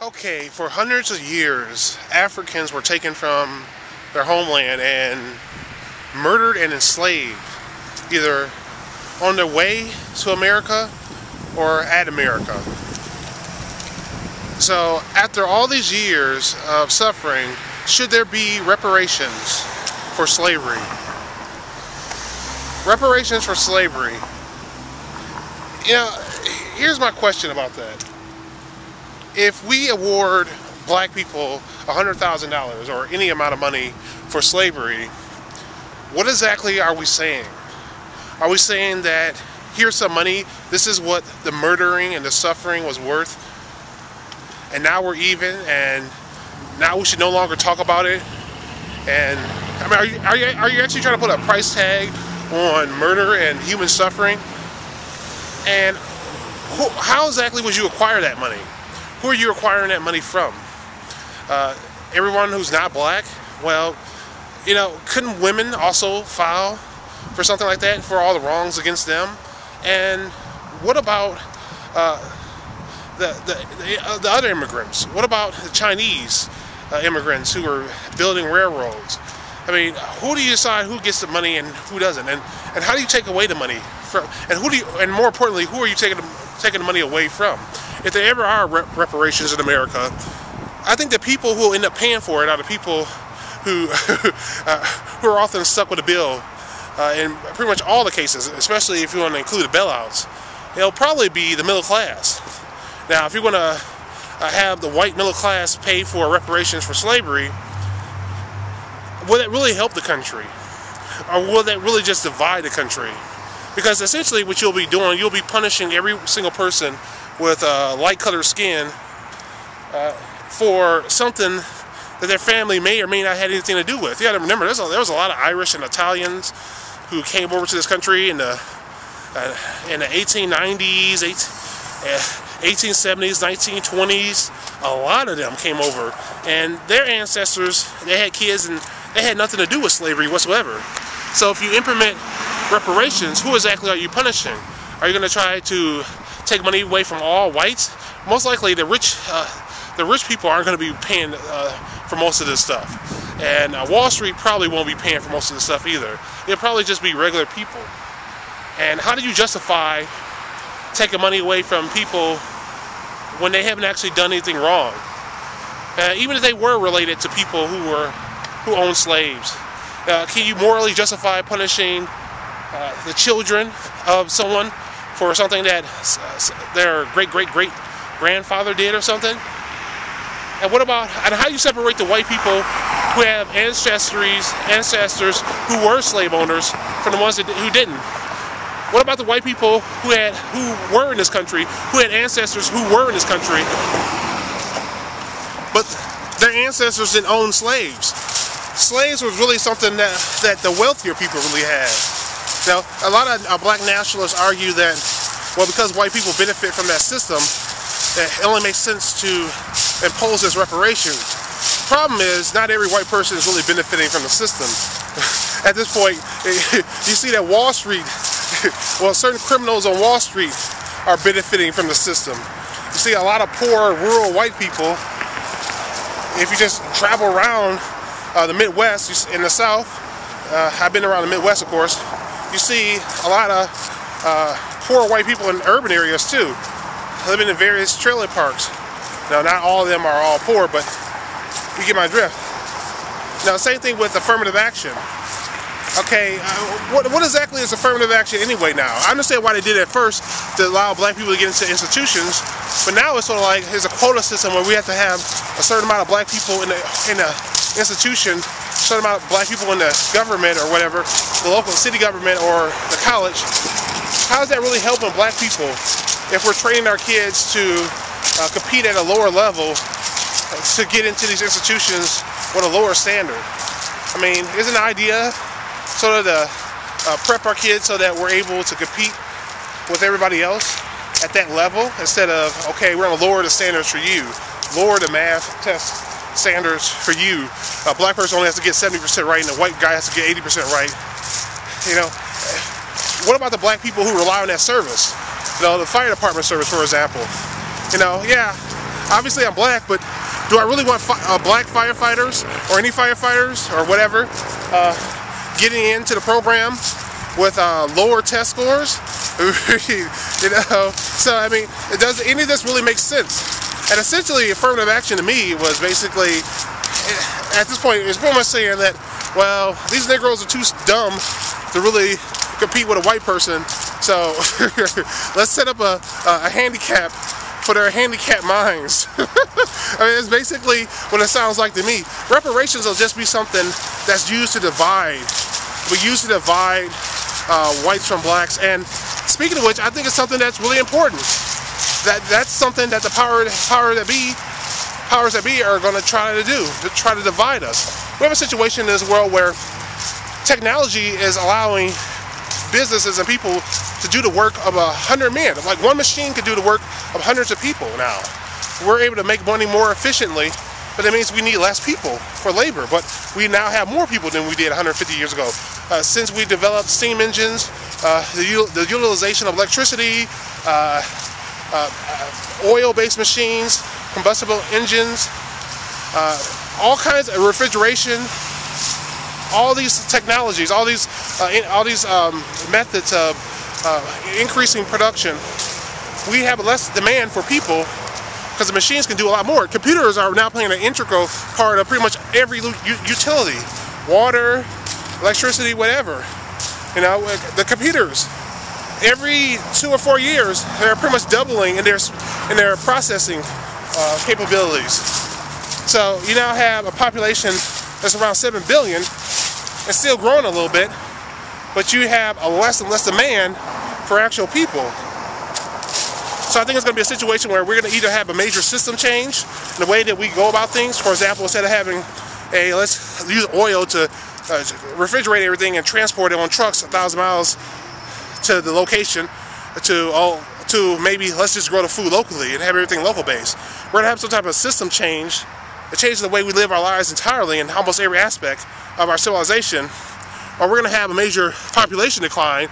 Okay, for hundreds of years, Africans were taken from their homeland and murdered and enslaved, either on their way to America or at America. So, after all these years of suffering, should there be reparations for slavery? Reparations for slavery. You know, here's my question about that. If we award black people $100,000 or any amount of money for slavery, what exactly are we saying? Are we saying that here's some money, this is what the murdering and the suffering was worth, and now we're even, and now we should no longer talk about it? And I mean, are you actually trying to put a price tag on murder and human suffering? And how exactly would you acquire that money? Who are you acquiring that money from? Everyone who's not black? Well, you know, couldn't women also file for something like that, for all the wrongs against them? And what about the other immigrants? What about the Chinese immigrants who are building railroads? I mean, who do you decide who gets the money and who doesn't? And how do you take away the money from? And more importantly, who are you taking the money away from? If there ever are reparations in America, I think the people who will end up paying for it are the people who who are often stuck with a bill in pretty much all the cases, especially if you want to include the bailouts. It'll probably be the middle class. Now, if you're going to have the white middle class pay for reparations for slavery, will that really help the country? Or will that really just divide the country? Because essentially what you'll be doing, you'll be punishing every single person with light colored skin for something that their family may or may not have anything to do with. You got to remember, there was a lot of Irish and Italians who came over to this country in the 1890s, 1870s, 1920s. A lot of them came over, and their ancestors, they had kids, and they had nothing to do with slavery whatsoever. So if you implement reparations, who exactly are you punishing? Are you going to try to take money away from all whites? Most likely the rich people aren't going to be paying for most of this stuff. And Wall Street probably won't be paying for most of this stuff either. It'll probably just be regular people. And how do you justify taking money away from people when they haven't actually done anything wrong? Even if they were related to people who owned slaves. Can you morally justify punishing the children of someone for something that their great-great-great-grandfather did or something? And how do you separate the white people who have ancestors who were slave owners from the ones who didn't? What about the white people who were in this country, who had ancestors who were in this country, but their ancestors didn't own slaves? Slaves was really something that the wealthier people really had. Now, a lot of black nationalists argue that, well, because white people benefit from that system, it only makes sense to impose this reparation. Problem is, not every white person is really benefiting from the system. At this point, you see that Wall Street, well, certain criminals on Wall Street are benefiting from the system. You see a lot of poor, rural white people. If you just travel around the Midwest, in the South, I've been around the Midwest, of course, you see a lot of poor white people in urban areas too, living in various trailer parks. Now, not all of them are all poor, but you get my drift. Now, same thing with affirmative action. Okay, what exactly is affirmative action anyway now? I understand why they did it at first, to allow black people to get into institutions, but now it's sort of like there's a quota system where we have to have a certain amount of black people in the institution, a certain amount of black people in the government or whatever, the local city government or the college. How is that really helping black people if we're training our kids to compete at a lower level to get into these institutions with a lower standard? I mean, isn't the idea sort of to prep our kids so that we're able to compete with everybody else at that level, instead of, okay, we're going to lower the standards for you, lower the math test standards for you. A black person only has to get 70% right and a white guy has to get 80% right. You know, what about the black people who rely on that service? You know, the fire department service, for example. You know, yeah, obviously I'm black, but do I really want black firefighters or any firefighters or whatever getting into the program with lower test scores? You know, so I mean, any of this really makes sense. And essentially, affirmative action to me was basically, at this point, it's pretty much saying that, well, these Negroes are too dumb to really compete with a white person, so let's set up a handicap for their handicapped minds. I mean, it's basically what it sounds like to me. Reparations will just be something that's used to divide. We use to divide whites from blacks, and speaking of which, I think it's something that's really important. That's something that the powers that be are going to try to do, to try to divide us. We have a situation in this world where technology is allowing businesses and people to do the work of 100 men. Like one machine could do the work of hundreds of people now. We're able to make money more efficiently, but that means we need less people for labor. But we now have more people than we did 150 years ago. Since we developed steam engines, the utilization of electricity, oil-based machines, combustible engines, all kinds of refrigeration, all these technologies, all these methods of increasing production, we have less demand for people because the machines can do a lot more. Computers are now playing an integral part of pretty much every utility, water, electricity, whatever. You know, the computers, every 2 or 4 years, they're pretty much doubling in their processing capabilities. So you now have a population that's around 7 billion. It's still growing a little bit, but you have a less and less demand for actual people. So I think it's going to be a situation where we're going to either have a major system change in the way that we go about things. For example, instead of having let's use oil to refrigerate everything and transport it on trucks 1,000 miles to the location, to maybe let's just grow the food locally and have everything local based. We're going to have some type of system change that changes the way we live our lives entirely in almost every aspect of our civilization, or we're going to have a major population decline.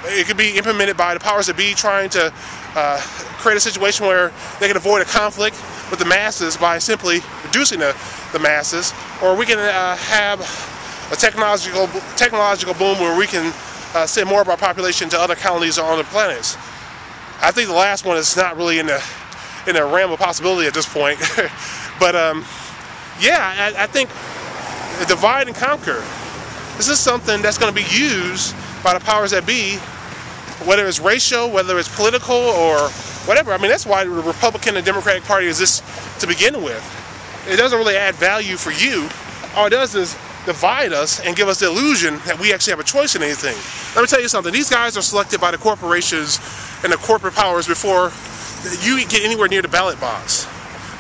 It could be implemented by the powers that be trying to create a situation where they can avoid a conflict with the masses by simply reducing the masses, or we can have a technological boom where we can send more of our population to other colonies on other planets. I think the last one is not really in the realm of possibility at this point. But yeah, I think divide and conquer. This is something that's going to be used by the powers that be, whether it's racial, whether it's political, or whatever. I mean, that's why the Republican and Democratic Party exists to begin with. It doesn't really add value for you. All it does is divide us and give us the illusion that we actually have a choice in anything. Let me tell you something. These guys are selected by the corporations and the corporate powers before you get anywhere near the ballot box.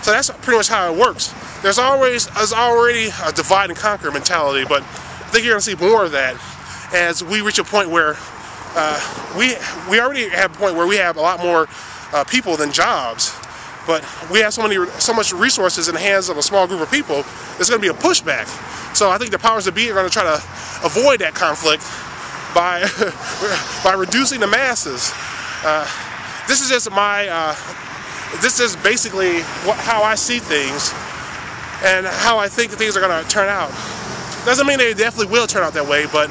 So that's pretty much how it works. There's already a divide and conquer mentality, but I think you're going to see more of that as we reach a point where we already have a point where we have a lot more people than jobs, but we have so much resources in the hands of a small group of people. There's going to be a pushback. So I think the powers that be are going to try to avoid that conflict by by reducing the masses. This is just this is basically how I see things and how I think that things are going to turn out. Doesn't mean they definitely will turn out that way, but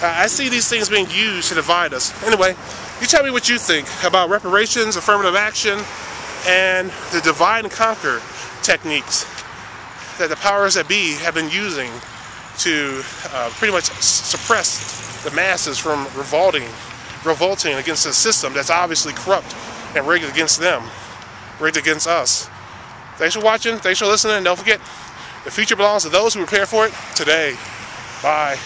I see these things being used to divide us. Anyway, you tell me what you think about reparations, affirmative action, and the divide and conquer techniques that the powers that be have been using to pretty much suppress the masses from revolting against a system that's obviously corrupt and rigged against them, rigged against us. Thanks for watching. Thanks for listening. And don't forget, the future belongs to those who prepare for it today. Bye.